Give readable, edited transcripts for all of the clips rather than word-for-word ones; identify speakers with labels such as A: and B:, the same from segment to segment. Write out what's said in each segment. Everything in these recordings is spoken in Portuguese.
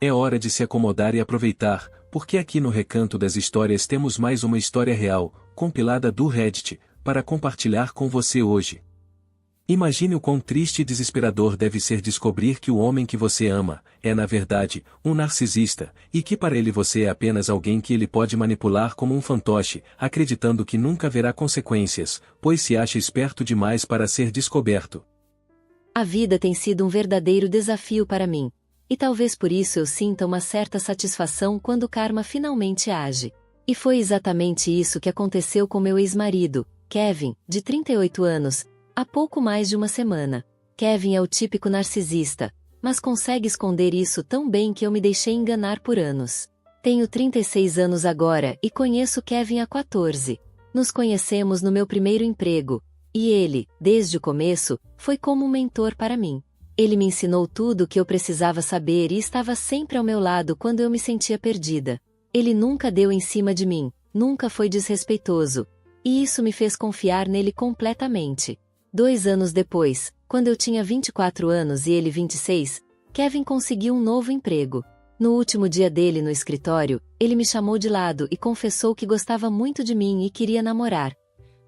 A: É hora de se acomodar e aproveitar, porque aqui no Recanto das Histórias temos mais uma história real, compilada do Reddit, para compartilhar com você hoje. Imagine o quão triste e desesperador deve ser descobrir que o homem que você ama é, na verdade, um narcisista, e que para ele você é apenas alguém que ele pode manipular como um fantoche, acreditando que nunca haverá consequências, pois se acha esperto demais para ser descoberto.
B: A vida tem sido um verdadeiro desafio para mim, e talvez por isso eu sinta uma certa satisfação quando o karma finalmente age. E foi exatamente isso que aconteceu com meu ex-marido, Kevin, de 38 anos, há pouco mais de uma semana. Kevin é o típico narcisista, mas consegue esconder isso tão bem que eu me deixei enganar por anos. Tenho 36 anos agora e conheço Kevin há 14. Nos conhecemos no meu primeiro emprego, e ele, desde o começo, foi como um mentor para mim. Ele me ensinou tudo o que eu precisava saber e estava sempre ao meu lado quando eu me sentia perdida. Ele nunca deu em cima de mim, nunca foi desrespeitoso, e isso me fez confiar nele completamente. 2 anos depois, quando eu tinha 24 anos e ele 26, Kevin conseguiu um novo emprego. No último dia dele no escritório, ele me chamou de lado e confessou que gostava muito de mim e queria namorar.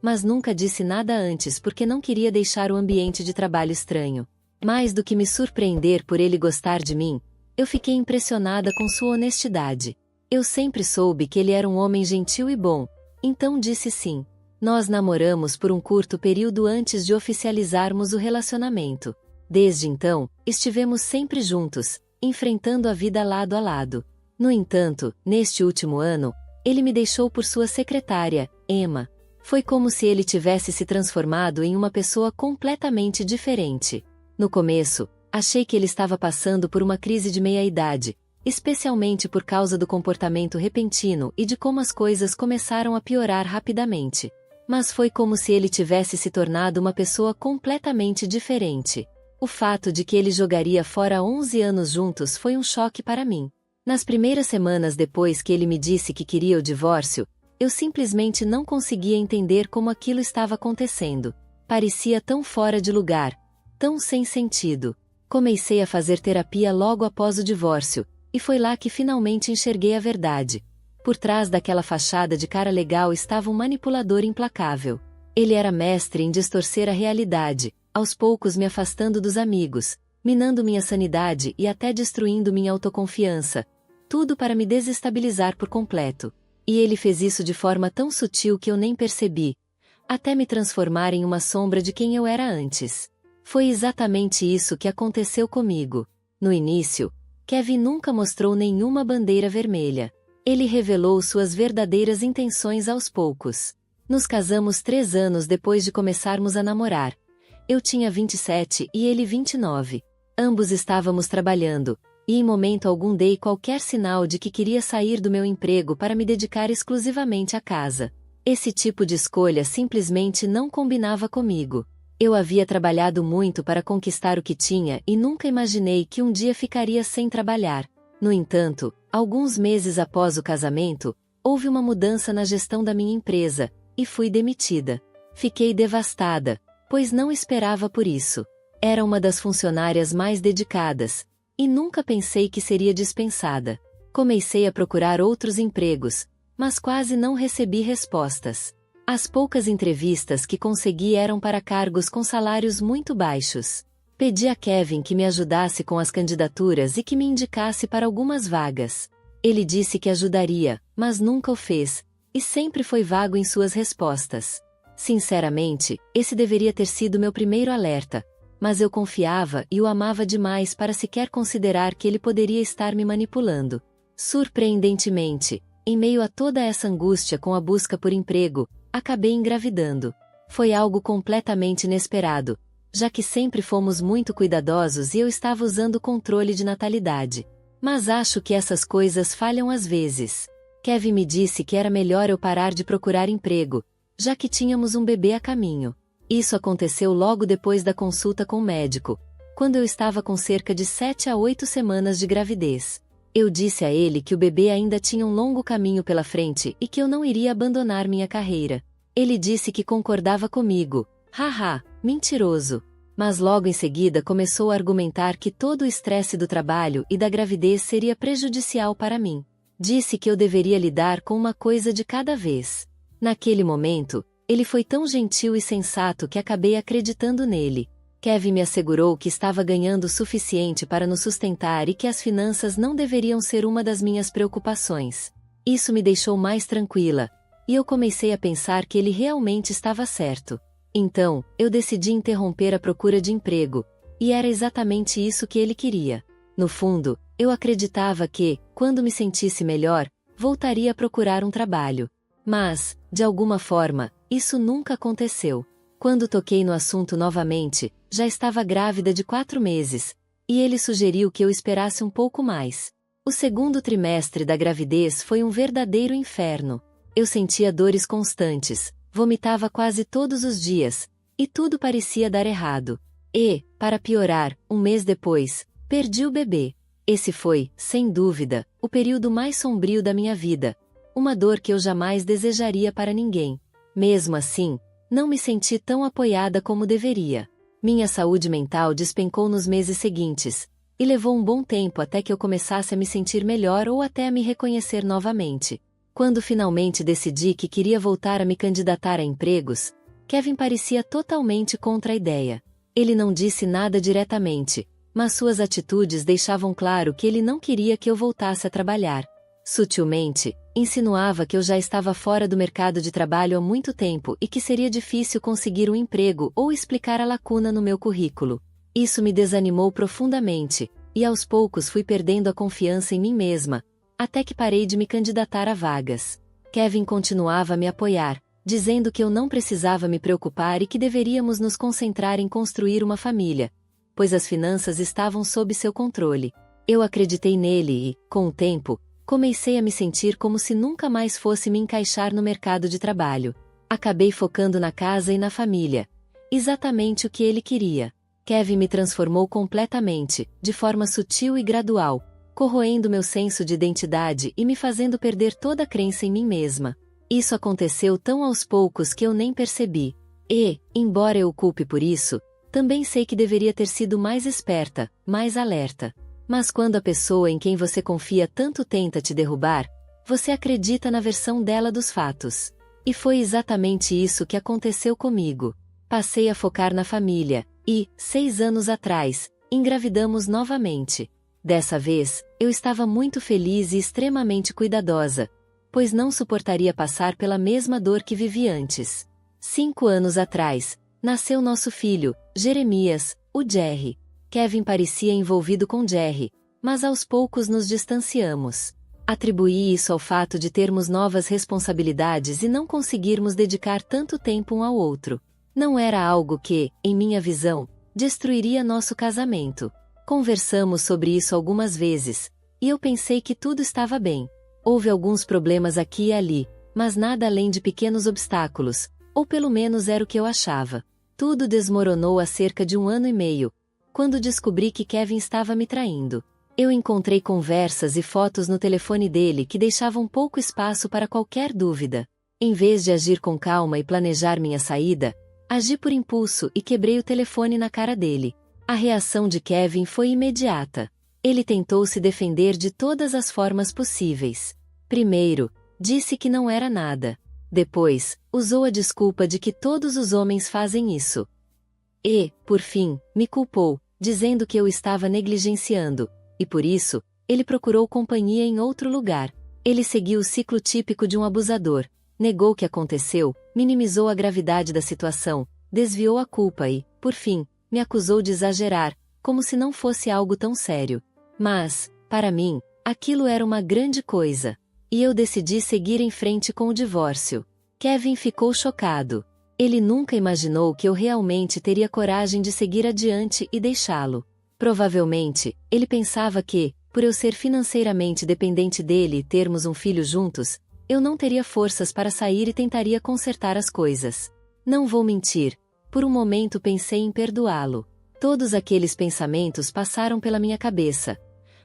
B: Mas nunca disse nada antes porque não queria deixar o ambiente de trabalho estranho. Mais do que me surpreender por ele gostar de mim, eu fiquei impressionada com sua honestidade. Eu sempre soube que ele era um homem gentil e bom, então disse sim. Nós namoramos por um curto período antes de oficializarmos o relacionamento. Desde então, estivemos sempre juntos, enfrentando a vida lado a lado. No entanto, neste último ano, ele me deixou por sua secretária, Emma. Foi como se ele tivesse se transformado em uma pessoa completamente diferente. No começo, achei que ele estava passando por uma crise de meia-idade, especialmente por causa do comportamento repentino e de como as coisas começaram a piorar rapidamente. Mas foi como se ele tivesse se tornado uma pessoa completamente diferente. O fato de que ele jogaria fora 11 anos juntos foi um choque para mim. Nas primeiras semanas depois que ele me disse que queria o divórcio, eu simplesmente não conseguia entender como aquilo estava acontecendo. Parecia tão fora de lugar, tão sem sentido. Comecei a fazer terapia logo após o divórcio, e foi lá que finalmente enxerguei a verdade. Por trás daquela fachada de cara legal estava um manipulador implacável. Ele era mestre em distorcer a realidade, aos poucos me afastando dos amigos, minando minha sanidade e até destruindo minha autoconfiança. Tudo para me desestabilizar por completo. E ele fez isso de forma tão sutil que eu nem percebi, até me transformar em uma sombra de quem eu era antes. Foi exatamente isso que aconteceu comigo. No início, Kevin nunca mostrou nenhuma bandeira vermelha. Ele revelou suas verdadeiras intenções aos poucos. Nos casamos 3 anos depois de começarmos a namorar. Eu tinha 27 e ele 29. Ambos estávamos trabalhando, e em momento algum dei qualquer sinal de que queria sair do meu emprego para me dedicar exclusivamente à casa. Esse tipo de escolha simplesmente não combinava comigo. Eu havia trabalhado muito para conquistar o que tinha e nunca imaginei que um dia ficaria sem trabalhar. No entanto, alguns meses após o casamento, houve uma mudança na gestão da minha empresa, e fui demitida. Fiquei devastada, pois não esperava por isso. Era uma das funcionárias mais dedicadas, e nunca pensei que seria dispensada. Comecei a procurar outros empregos, mas quase não recebi respostas. As poucas entrevistas que consegui eram para cargos com salários muito baixos. Pedi a Kevin que me ajudasse com as candidaturas e que me indicasse para algumas vagas. Ele disse que ajudaria, mas nunca o fez, e sempre foi vago em suas respostas. Sinceramente, esse deveria ter sido meu primeiro alerta, mas eu confiava e o amava demais para sequer considerar que ele poderia estar me manipulando. Surpreendentemente, em meio a toda essa angústia com a busca por emprego, acabei engravidando. Foi algo completamente inesperado, já que sempre fomos muito cuidadosos e eu estava usando controle de natalidade. Mas acho que essas coisas falham às vezes. Kevin me disse que era melhor eu parar de procurar emprego, já que tínhamos um bebê a caminho. Isso aconteceu logo depois da consulta com o médico, quando eu estava com cerca de 7 a 8 semanas de gravidez. Eu disse a ele que o bebê ainda tinha um longo caminho pela frente e que eu não iria abandonar minha carreira. Ele disse que concordava comigo. Haha, mentiroso. Mas logo em seguida começou a argumentar que todo o estresse do trabalho e da gravidez seria prejudicial para mim. Disse que eu deveria lidar com uma coisa de cada vez. Naquele momento, ele foi tão gentil e sensato que acabei acreditando nele. Kevin me assegurou que estava ganhando o suficiente para nos sustentar e que as finanças não deveriam ser uma das minhas preocupações. Isso me deixou mais tranquila, e eu comecei a pensar que ele realmente estava certo. Então, eu decidi interromper a procura de emprego, e era exatamente isso que ele queria. No fundo, eu acreditava que, quando me sentisse melhor, voltaria a procurar um trabalho. Mas, de alguma forma, isso nunca aconteceu. Quando toquei no assunto novamente, já estava grávida de 4 meses, e ele sugeriu que eu esperasse um pouco mais. O segundo trimestre da gravidez foi um verdadeiro inferno. Eu sentia dores constantes, vomitava quase todos os dias, e tudo parecia dar errado. E, para piorar, um mês depois, perdi o bebê. Esse foi, sem dúvida, o período mais sombrio da minha vida. Uma dor que eu jamais desejaria para ninguém. Mesmo assim, não me senti tão apoiada como deveria. Minha saúde mental despencou nos meses seguintes, e levou um bom tempo até que eu começasse a me sentir melhor ou até a me reconhecer novamente. Quando finalmente decidi que queria voltar a me candidatar a empregos, Kevin parecia totalmente contra a ideia. Ele não disse nada diretamente, mas suas atitudes deixavam claro que ele não queria que eu voltasse a trabalhar. Sutilmente, insinuava que eu já estava fora do mercado de trabalho há muito tempo e que seria difícil conseguir um emprego ou explicar a lacuna no meu currículo. Isso me desanimou profundamente, e aos poucos fui perdendo a confiança em mim mesma, até que parei de me candidatar a vagas. Kevin continuava a me apoiar, dizendo que eu não precisava me preocupar e que deveríamos nos concentrar em construir uma família, pois as finanças estavam sob seu controle. Eu acreditei nele e, com o tempo, comecei a me sentir como se nunca mais fosse me encaixar no mercado de trabalho. Acabei focando na casa e na família. Exatamente o que ele queria. Kevin me transformou completamente, de forma sutil e gradual, corroendo meu senso de identidade e me fazendo perder toda a crença em mim mesma. Isso aconteceu tão aos poucos que eu nem percebi. E, embora eu o culpe por isso, também sei que deveria ter sido mais esperta, mais alerta. Mas quando a pessoa em quem você confia tanto tenta te derrubar, você acredita na versão dela dos fatos. E foi exatamente isso que aconteceu comigo. Passei a focar na família, e, 6 anos atrás, engravidamos novamente. Dessa vez, eu estava muito feliz e extremamente cuidadosa, pois não suportaria passar pela mesma dor que vivi antes. 5 anos atrás, nasceu nosso filho, Jeremias, o Jerry. Kevin parecia envolvido com Jerry, mas aos poucos nos distanciamos. Atribuí isso ao fato de termos novas responsabilidades e não conseguirmos dedicar tanto tempo um ao outro. Não era algo que, em minha visão, destruiria nosso casamento. Conversamos sobre isso algumas vezes, e eu pensei que tudo estava bem. Houve alguns problemas aqui e ali, mas nada além de pequenos obstáculos, ou pelo menos era o que eu achava. Tudo desmoronou há cerca de 1 ano e meio, quando descobri que Kevin estava me traindo. Eu encontrei conversas e fotos no telefone dele que deixavam pouco espaço para qualquer dúvida. Em vez de agir com calma e planejar minha saída, agi por impulso e quebrei o telefone na cara dele. A reação de Kevin foi imediata. Ele tentou se defender de todas as formas possíveis. Primeiro, disse que não era nada. Depois, usou a desculpa de que todos os homens fazem isso. E, por fim, me culpou, dizendo que eu estava negligenciando, e por isso, ele procurou companhia em outro lugar. Ele seguiu o ciclo típico de um abusador, negou o que aconteceu, minimizou a gravidade da situação, desviou a culpa e, por fim, me acusou de exagerar, como se não fosse algo tão sério. Mas, para mim, aquilo era uma grande coisa. E eu decidi seguir em frente com o divórcio. Kevin ficou chocado. Ele nunca imaginou que eu realmente teria coragem de seguir adiante e deixá-lo. Provavelmente, ele pensava que, por eu ser financeiramente dependente dele e termos um filho juntos, eu não teria forças para sair e tentaria consertar as coisas. Não vou mentir, por um momento pensei em perdoá-lo. Todos aqueles pensamentos passaram pela minha cabeça.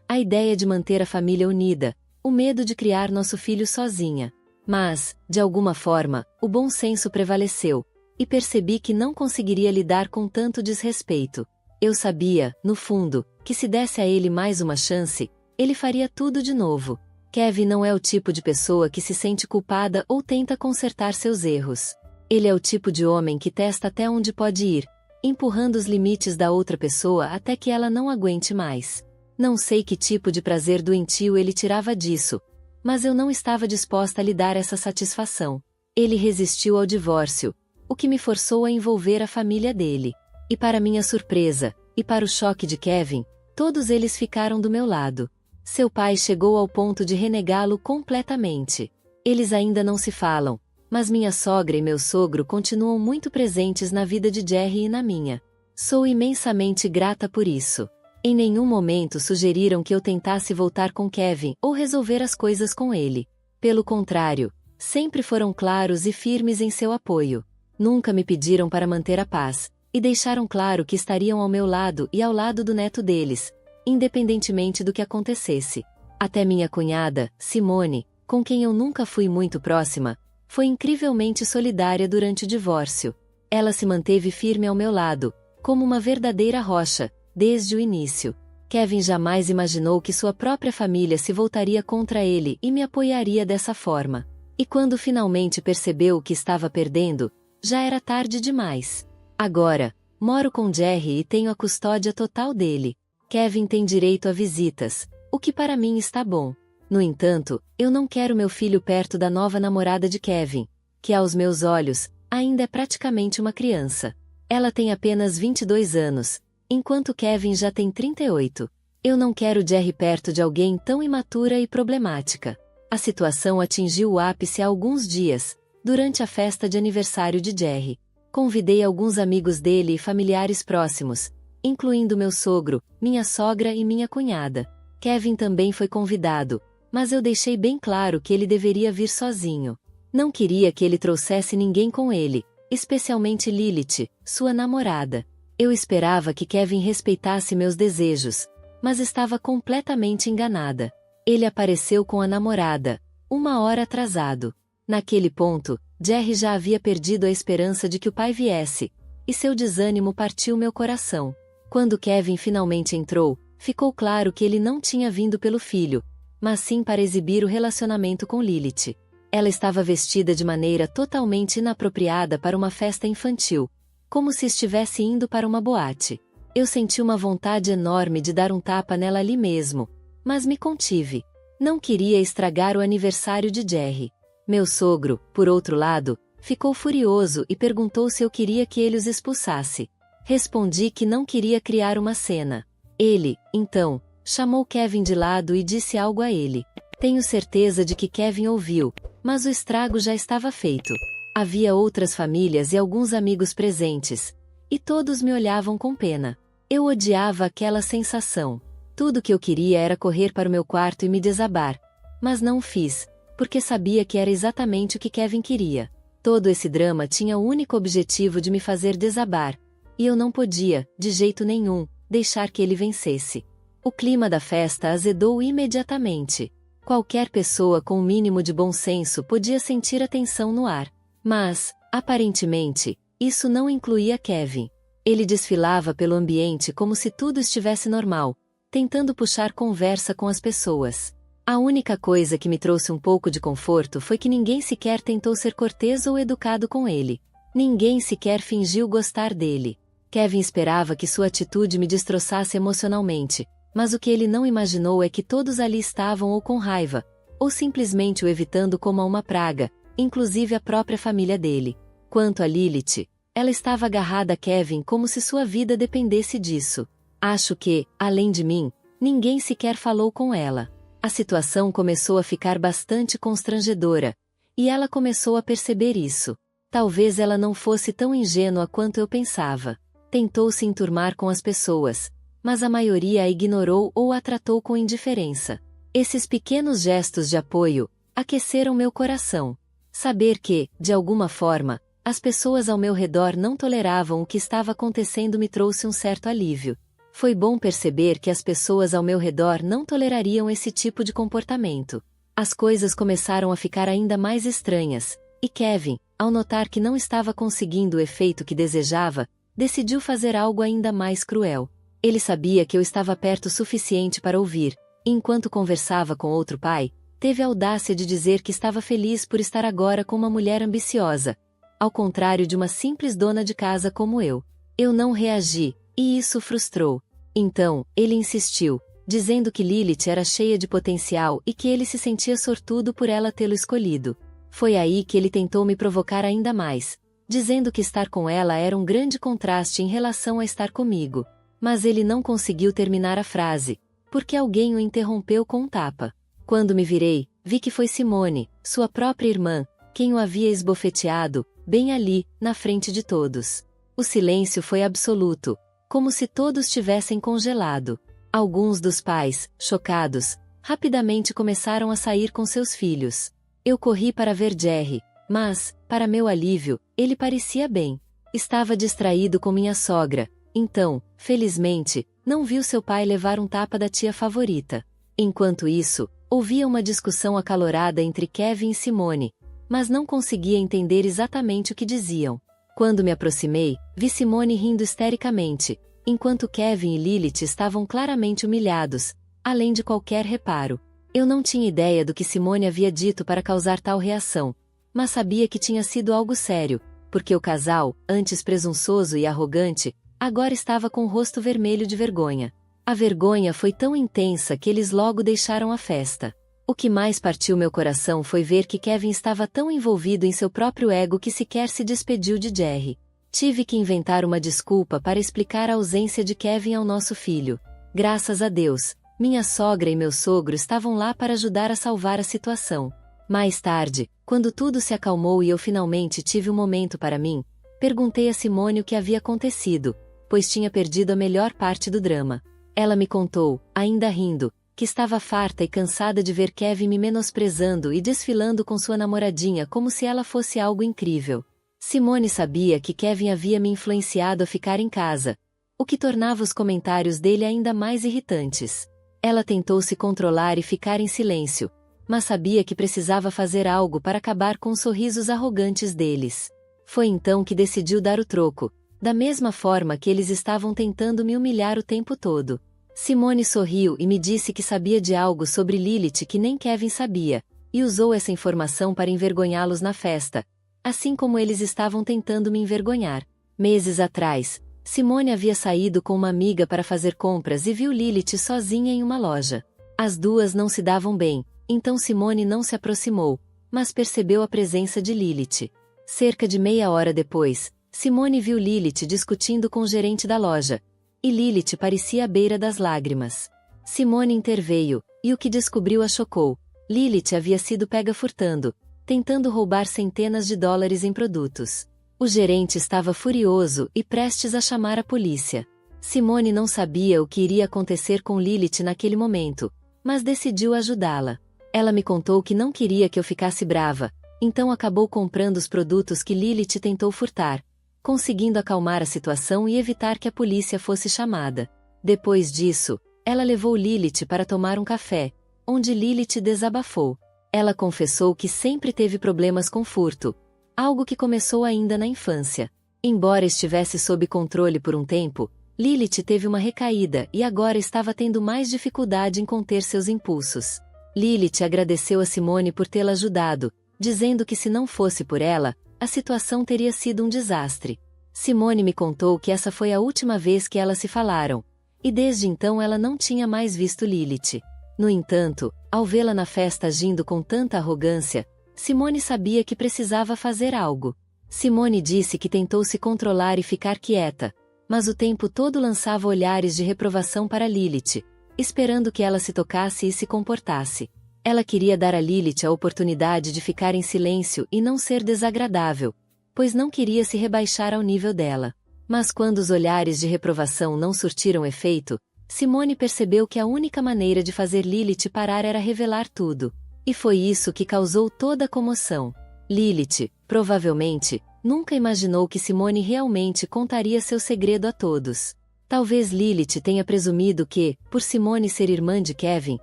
B: A ideia de manter a família unida, o medo de criar nosso filho sozinha. Mas, de alguma forma, o bom senso prevaleceu, e percebi que não conseguiria lidar com tanto desrespeito. Eu sabia, no fundo, que se desse a ele mais uma chance, ele faria tudo de novo. Kevin não é o tipo de pessoa que se sente culpada ou tenta consertar seus erros. Ele é o tipo de homem que testa até onde pode ir, empurrando os limites da outra pessoa até que ela não aguente mais. Não sei que tipo de prazer doentio ele tirava disso, mas eu não estava disposta a lhe dar essa satisfação. Ele resistiu ao divórcio, o que me forçou a envolver a família dele. E para minha surpresa, e para o choque de Kevin, todos eles ficaram do meu lado. Seu pai chegou ao ponto de renegá-lo completamente. Eles ainda não se falam, mas minha sogra e meu sogro continuam muito presentes na vida de Jerry e na minha. Sou imensamente grata por isso. Em nenhum momento sugeriram que eu tentasse voltar com Kevin ou resolver as coisas com ele. Pelo contrário, sempre foram claros e firmes em seu apoio. Nunca me pediram para manter a paz, e deixaram claro que estariam ao meu lado e ao lado do neto deles, independentemente do que acontecesse. Até minha cunhada, Simone, com quem eu nunca fui muito próxima, foi incrivelmente solidária durante o divórcio. Ela se manteve firme ao meu lado, como uma verdadeira rocha, desde o início. Kevin jamais imaginou que sua própria família se voltaria contra ele e me apoiaria dessa forma. E quando finalmente percebeu o que estava perdendo, já era tarde demais. Agora, moro com Jerry e tenho a custódia total dele. Kevin tem direito a visitas, o que para mim está bom. No entanto, eu não quero meu filho perto da nova namorada de Kevin, que aos meus olhos, ainda é praticamente uma criança. Ela tem apenas 22 anos, enquanto Kevin já tem 38. Eu não quero Jerry perto de alguém tão imatura e problemática. A situação atingiu o ápice há alguns dias, durante a festa de aniversário de Jerry. Convidei alguns amigos dele e familiares próximos, incluindo meu sogro, minha sogra e minha cunhada. Kevin também foi convidado, mas eu deixei bem claro que ele deveria vir sozinho. Não queria que ele trouxesse ninguém com ele, especialmente Lilith, sua namorada. Eu esperava que Kevin respeitasse meus desejos, mas estava completamente enganada. Ele apareceu com a namorada, 1 hora atrasado. Naquele ponto, Jerry já havia perdido a esperança de que o pai viesse, e seu desânimo partiu meu coração. Quando Kevin finalmente entrou, ficou claro que ele não tinha vindo pelo filho, mas sim para exibir o relacionamento com Lilith. Ela estava vestida de maneira totalmente inapropriada para uma festa infantil, como se estivesse indo para uma boate. Eu senti uma vontade enorme de dar um tapa nela ali mesmo, mas me contive. Não queria estragar o aniversário de Jerry. Meu sogro, por outro lado, ficou furioso e perguntou se eu queria que ele os expulsasse. Respondi que não queria criar uma cena. Ele, então, chamou Kevin de lado e disse algo a ele. Tenho certeza de que Kevin ouviu, mas o estrago já estava feito. Havia outras famílias e alguns amigos presentes, e todos me olhavam com pena. Eu odiava aquela sensação. Tudo que eu queria era correr para o meu quarto e me desabar, mas não o fiz, porque sabia que era exatamente o que Kevin queria. Todo esse drama tinha o único objetivo de me fazer desabar, e eu não podia, de jeito nenhum, deixar que ele vencesse. O clima da festa azedou imediatamente. Qualquer pessoa com o mínimo de bom senso podia sentir a tensão no ar. Mas, aparentemente, isso não incluía Kevin. Ele desfilava pelo ambiente como se tudo estivesse normal, tentando puxar conversa com as pessoas. A única coisa que me trouxe um pouco de conforto foi que ninguém sequer tentou ser cortês ou educado com ele. Ninguém sequer fingiu gostar dele. Kevin esperava que sua atitude me destroçasse emocionalmente, mas o que ele não imaginou é que todos ali estavam ou com raiva, ou simplesmente o evitando como a uma praga, inclusive a própria família dele. Quanto a Lilith, ela estava agarrada a Kevin como se sua vida dependesse disso. Acho que, além de mim, ninguém sequer falou com ela. A situação começou a ficar bastante constrangedora, e ela começou a perceber isso. Talvez ela não fosse tão ingênua quanto eu pensava. Tentou se enturmar com as pessoas, mas a maioria a ignorou ou a tratou com indiferença. Esses pequenos gestos de apoio aqueceram meu coração. Saber que, de alguma forma, as pessoas ao meu redor não toleravam o que estava acontecendo me trouxe um certo alívio. Foi bom perceber que as pessoas ao meu redor não tolerariam esse tipo de comportamento. As coisas começaram a ficar ainda mais estranhas, e Kevin, ao notar que não estava conseguindo o efeito que desejava, decidiu fazer algo ainda mais cruel. Ele sabia que eu estava perto o suficiente para ouvir, e enquanto conversava com outro pai, teve a audácia de dizer que estava feliz por estar agora com uma mulher ambiciosa, ao contrário de uma simples dona de casa como eu. Eu não reagi, e isso frustrou. Então, ele insistiu, dizendo que Lilith era cheia de potencial e que ele se sentia sortudo por ela tê-lo escolhido. Foi aí que ele tentou me provocar ainda mais, dizendo que estar com ela era um grande contraste em relação a estar comigo. Mas ele não conseguiu terminar a frase, porque alguém o interrompeu com um tapa. Quando me virei, vi que foi Simone, sua própria irmã, quem o havia esbofeteado, bem ali, na frente de todos. O silêncio foi absoluto, como se todos tivessem congelado. Alguns dos pais, chocados, rapidamente começaram a sair com seus filhos. Eu corri para ver Jerry, mas, para meu alívio, ele parecia bem. Estava distraído com minha sogra, então, felizmente, não viu seu pai levar um tapa da tia favorita. Enquanto isso, ouvia uma discussão acalorada entre Kevin e Simone, mas não conseguia entender exatamente o que diziam. Quando me aproximei, vi Simone rindo histericamente, enquanto Kevin e Lilith estavam claramente humilhados, além de qualquer reparo. Eu não tinha ideia do que Simone havia dito para causar tal reação, mas sabia que tinha sido algo sério, porque o casal, antes presunçoso e arrogante, agora estava com o rosto vermelho de vergonha. A vergonha foi tão intensa que eles logo deixaram a festa. O que mais partiu meu coração foi ver que Kevin estava tão envolvido em seu próprio ego que sequer se despediu de Jerry. Tive que inventar uma desculpa para explicar a ausência de Kevin ao nosso filho. Graças a Deus, minha sogra e meu sogro estavam lá para ajudar a salvar a situação. Mais tarde, quando tudo se acalmou e eu finalmente tive um momento para mim, perguntei a Simone o que havia acontecido, pois tinha perdido a melhor parte do drama. Ela me contou, ainda rindo, que estava farta e cansada de ver Kevin me menosprezando e desfilando com sua namoradinha como se ela fosse algo incrível. Simone sabia que Kevin havia me influenciado a ficar em casa, o que tornava os comentários dele ainda mais irritantes. Ela tentou se controlar e ficar em silêncio, mas sabia que precisava fazer algo para acabar com os sorrisos arrogantes deles. Foi então que decidiu dar o troco, da mesma forma que eles estavam tentando me humilhar o tempo todo. Simone sorriu e me disse que sabia de algo sobre Lilith que nem Kevin sabia, e usou essa informação para envergonhá-los na festa, assim como eles estavam tentando me envergonhar. Meses atrás, Simone havia saído com uma amiga para fazer compras e viu Lilith sozinha em uma loja. As duas não se davam bem, então Simone não se aproximou, mas percebeu a presença de Lilith. Cerca de meia hora depois, Simone viu Lilith discutindo com o gerente da loja, e Lilith parecia à beira das lágrimas. Simone interveio, e o que descobriu a chocou. Lilith havia sido pega furtando, tentando roubar centenas de dólares em produtos. O gerente estava furioso e prestes a chamar a polícia. Simone não sabia o que iria acontecer com Lilith naquele momento, mas decidiu ajudá-la. Ela me contou que não queria que eu ficasse brava, então acabou comprando os produtos que Lilith tentou furtar, conseguindo acalmar a situação e evitar que a polícia fosse chamada. Depois disso, ela levou Lilith para tomar um café, onde Lilith desabafou. Ela confessou que sempre teve problemas com furto, algo que começou ainda na infância. Embora estivesse sob controle por um tempo, Lilith teve uma recaída e agora estava tendo mais dificuldade em conter seus impulsos. Lilith agradeceu a Simone por tê-la ajudado, dizendo que se não fosse por ela, a situação teria sido um desastre. Simone me contou que essa foi a última vez que elas se falaram, e desde então ela não tinha mais visto Lilith. No entanto, ao vê-la na festa agindo com tanta arrogância, Simone sabia que precisava fazer algo. Simone disse que tentou se controlar e ficar quieta, mas o tempo todo lançava olhares de reprovação para Lilith, esperando que ela se tocasse e se comportasse. Ela queria dar a Lilith a oportunidade de ficar em silêncio e não ser desagradável, pois não queria se rebaixar ao nível dela. Mas quando os olhares de reprovação não surtiram efeito, Simone percebeu que a única maneira de fazer Lilith parar era revelar tudo. E foi isso que causou toda a comoção. Lilith, provavelmente, nunca imaginou que Simone realmente contaria seu segredo a todos. Talvez Lilith tenha presumido que, por Simone ser irmã de Kevin,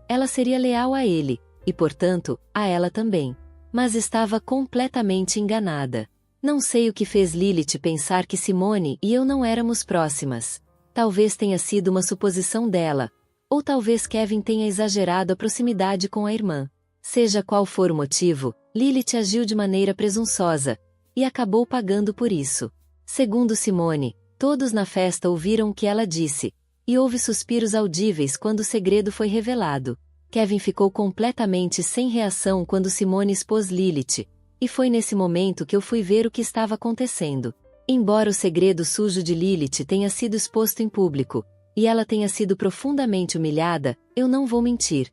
B: ela seria leal a ele, e portanto, a ela também. Mas estava completamente enganada. Não sei o que fez Lilith pensar que Simone e eu não éramos próximas. Talvez tenha sido uma suposição dela, ou talvez Kevin tenha exagerado a proximidade com a irmã. Seja qual for o motivo, Lilith agiu de maneira presunçosa, e acabou pagando por isso. Segundo Simone, todos na festa ouviram o que ela disse, e houve suspiros audíveis quando o segredo foi revelado. Kevin ficou completamente sem reação quando Simone expôs Lilith, e foi nesse momento que eu fui ver o que estava acontecendo. Embora o segredo sujo de Lilith tenha sido exposto em público, e ela tenha sido profundamente humilhada, eu não vou mentir.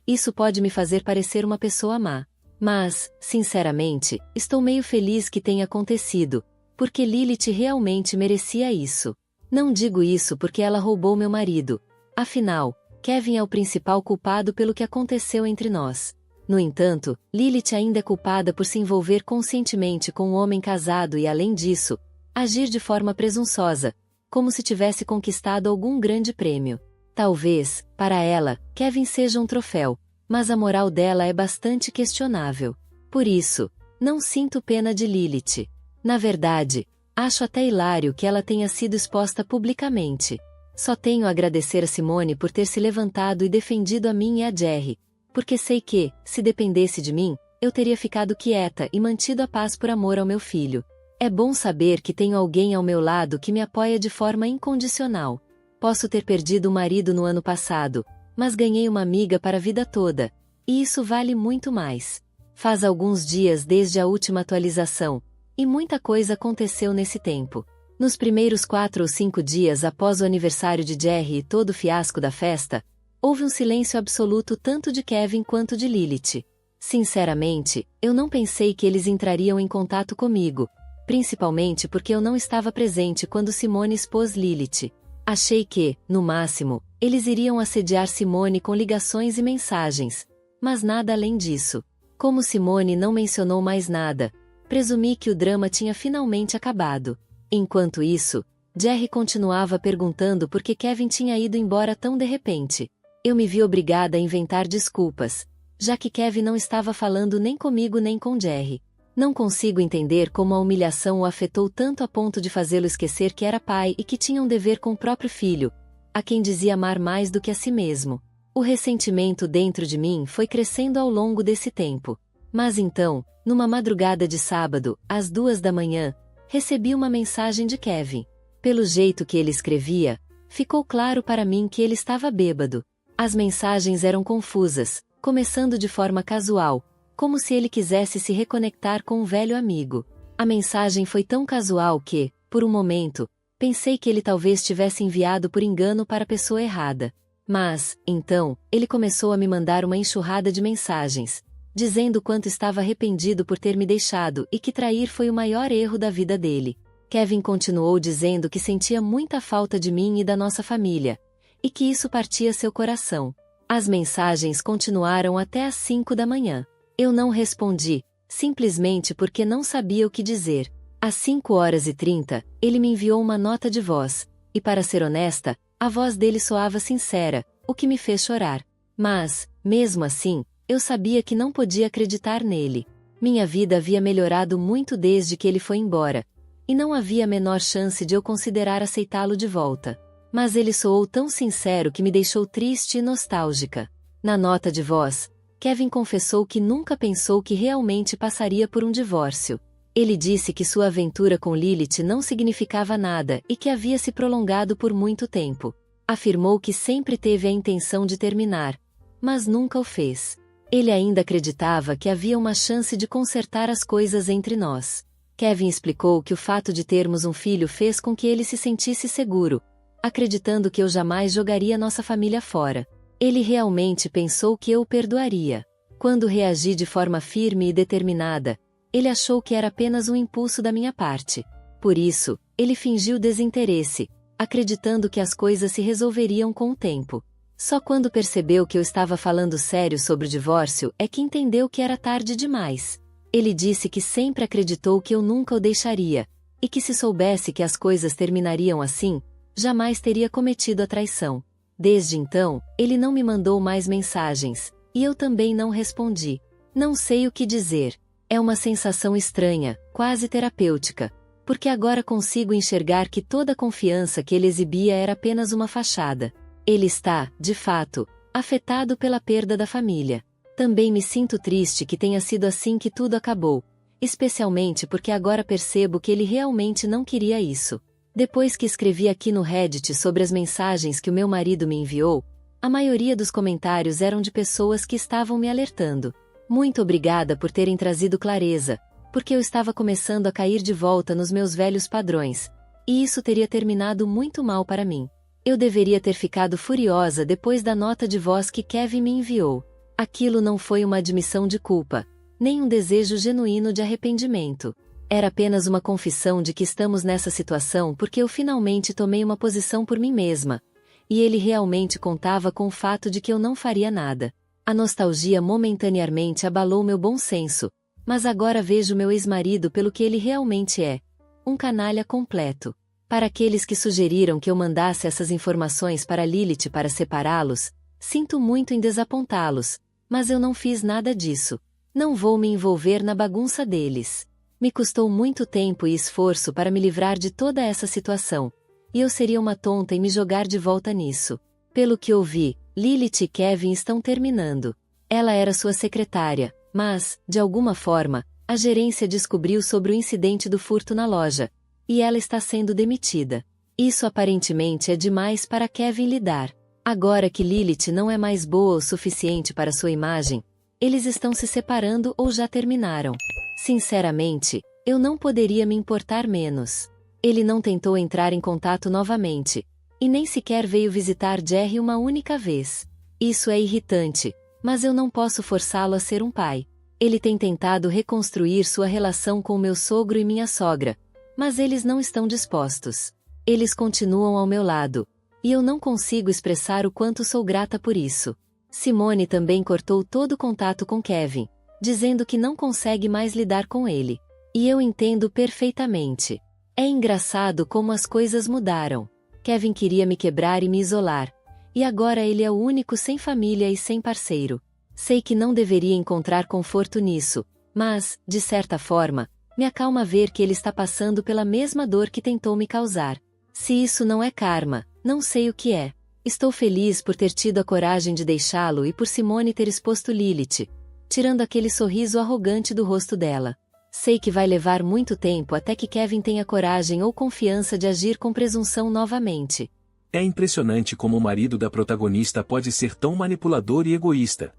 B: Isso pode me fazer parecer uma pessoa má. Mas, sinceramente, estou meio feliz que tenha acontecido, porque Lilith realmente merecia isso. Não digo isso porque ela roubou meu marido. Afinal, Kevin é o principal culpado pelo que aconteceu entre nós. No entanto, Lilith ainda é culpada por se envolver conscientemente com um homem casado e, além disso, agir de forma presunçosa, como se tivesse conquistado algum grande prêmio. Talvez, para ela, Kevin seja um troféu, mas a moral dela é bastante questionável. Por isso, não sinto pena de Lilith. Na verdade, acho até hilário que ela tenha sido exposta publicamente. Só tenho a agradecer a Simone por ter se levantado e defendido a mim e a Jerry, porque sei que, se dependesse de mim, eu teria ficado quieta e mantido a paz por amor ao meu filho. É bom saber que tenho alguém ao meu lado que me apoia de forma incondicional. Posso ter perdido um marido no ano passado, mas ganhei uma amiga para a vida toda, e isso vale muito mais. Faz alguns dias desde a última atualização, e muita coisa aconteceu nesse tempo. Nos primeiros 4 ou 5 dias após o aniversário de Jerry e todo o fiasco da festa, houve um silêncio absoluto tanto de Kevin quanto de Lilith. Sinceramente, eu não pensei que eles entrariam em contato comigo, principalmente porque eu não estava presente quando Simone expôs Lilith. Achei que, no máximo, eles iriam assediar Simone com ligações e mensagens, mas nada além disso. Como Simone não mencionou mais nada, presumi que o drama tinha finalmente acabado. Enquanto isso, Jerry continuava perguntando por que Kevin tinha ido embora tão de repente. Eu me vi obrigada a inventar desculpas, já que Kevin não estava falando nem comigo nem com Jerry. Não consigo entender como a humilhação o afetou tanto a ponto de fazê-lo esquecer que era pai e que tinha um dever com o próprio filho, a quem dizia amar mais do que a si mesmo. O ressentimento dentro de mim foi crescendo ao longo desse tempo. Mas então, numa madrugada de sábado, às 2 da manhã, recebi uma mensagem de Kevin. Pelo jeito que ele escrevia, ficou claro para mim que ele estava bêbado. As mensagens eram confusas, começando de forma casual, como se ele quisesse se reconectar com um velho amigo. A mensagem foi tão casual que, por um momento, pensei que ele talvez tivesse enviado por engano para a pessoa errada. Mas, então, ele começou a me mandar uma enxurrada de mensagens, dizendo quanto estava arrependido por ter me deixado e que trair foi o maior erro da vida dele. Kevin continuou dizendo que sentia muita falta de mim e da nossa família, e que isso partia seu coração. As mensagens continuaram até às 5 da manhã. Eu não respondi, simplesmente porque não sabia o que dizer. Às 5h30, ele me enviou uma nota de voz, e para ser honesta, a voz dele soava sincera, o que me fez chorar. Mas, mesmo assim, eu sabia que não podia acreditar nele. Minha vida havia melhorado muito desde que ele foi embora, e não havia a menor chance de eu considerar aceitá-lo de volta. Mas ele soou tão sincero que me deixou triste e nostálgica. Na nota de voz, Kevin confessou que nunca pensou que realmente passaria por um divórcio. Ele disse que sua aventura com Lilith não significava nada e que havia se prolongado por muito tempo. Afirmou que sempre teve a intenção de terminar, mas nunca o fez. Ele ainda acreditava que havia uma chance de consertar as coisas entre nós. Kevin explicou que o fato de termos um filho fez com que ele se sentisse seguro, acreditando que eu jamais jogaria nossa família fora. Ele realmente pensou que eu o perdoaria. Quando reagi de forma firme e determinada, ele achou que era apenas um impulso da minha parte. Por isso, ele fingiu desinteresse, acreditando que as coisas se resolveriam com o tempo. Só quando percebeu que eu estava falando sério sobre o divórcio é que entendeu que era tarde demais. Ele disse que sempre acreditou que eu nunca o deixaria, e que se soubesse que as coisas terminariam assim, jamais teria cometido a traição. Desde então, ele não me mandou mais mensagens, e eu também não respondi. Não sei o que dizer. É uma sensação estranha, quase terapêutica, porque agora consigo enxergar que toda a confiança que ele exibia era apenas uma fachada. Ele está, de fato, afetado pela perda da família. Também me sinto triste que tenha sido assim que tudo acabou, especialmente porque agora percebo que ele realmente não queria isso. Depois que escrevi aqui no Reddit sobre as mensagens que o meu marido me enviou, a maioria dos comentários eram de pessoas que estavam me alertando. Muito obrigada por terem trazido clareza, porque eu estava começando a cair de volta nos meus velhos padrões, e isso teria terminado muito mal para mim. Eu deveria ter ficado furiosa depois da nota de voz que Kevin me enviou. Aquilo não foi uma admissão de culpa, nem um desejo genuíno de arrependimento. Era apenas uma confissão de que estamos nessa situação porque eu finalmente tomei uma posição por mim mesma, e ele realmente contava com o fato de que eu não faria nada. A nostalgia momentaneamente abalou meu bom senso, mas agora vejo meu ex-marido pelo que ele realmente é: um canalha completo. Para aqueles que sugeriram que eu mandasse essas informações para Lilith para separá-los, sinto muito em desapontá-los, mas eu não fiz nada disso. Não vou me envolver na bagunça deles. Me custou muito tempo e esforço para me livrar de toda essa situação, e eu seria uma tonta em me jogar de volta nisso. Pelo que ouvi, Lilith e Kevin estão terminando. Ela era sua secretária, mas, de alguma forma, a gerência descobriu sobre o incidente do furto na loja, e ela está sendo demitida. Isso aparentemente é demais para Kevin lidar. Agora que Lilith não é mais boa o suficiente para sua imagem, eles estão se separando ou já terminaram. Sinceramente, eu não poderia me importar menos. Ele não tentou entrar em contato novamente, e nem sequer veio visitar Jerry uma única vez. Isso é irritante, mas eu não posso forçá-lo a ser um pai. Ele tem tentado reconstruir sua relação com meu sogro e minha sogra, mas eles não estão dispostos. Eles continuam ao meu lado, e eu não consigo expressar o quanto sou grata por isso. Simone também cortou todo o contato com Kevin, dizendo que não consegue mais lidar com ele. E eu entendo perfeitamente. É engraçado como as coisas mudaram. Kevin queria me quebrar e me isolar, e agora ele é o único sem família e sem parceiro. Sei que não deveria encontrar conforto nisso, mas, de certa forma, me acalma ver que ele está passando pela mesma dor que tentou me causar. Se isso não é karma, não sei o que é. Estou feliz por ter tido a coragem de deixá-lo e por Simone ter exposto Lilith, tirando aquele sorriso arrogante do rosto dela. Sei que vai levar muito tempo até que Kevin tenha coragem ou confiança de agir com presunção novamente.
A: É impressionante como o marido da protagonista pode ser tão manipulador e egoísta.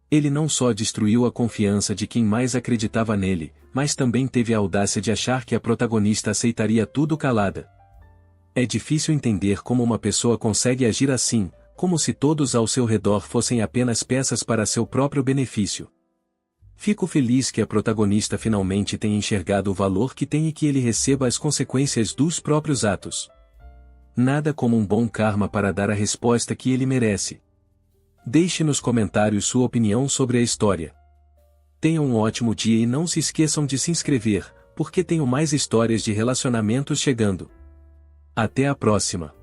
A: Ele não só destruiu a confiança de quem mais acreditava nele, mas também teve a audácia de achar que a protagonista aceitaria tudo calada. É difícil entender como uma pessoa consegue agir assim, como se todos ao seu redor fossem apenas peças para seu próprio benefício. Fico feliz que a protagonista finalmente tenha enxergado o valor que tem e que ele receba as consequências dos próprios atos. Nada como um bom karma para dar a resposta que ele merece. Deixe nos comentários sua opinião sobre a história. Tenham um ótimo dia e não se esqueçam de se inscrever, porque tenho mais histórias de relacionamentos chegando. Até a próxima!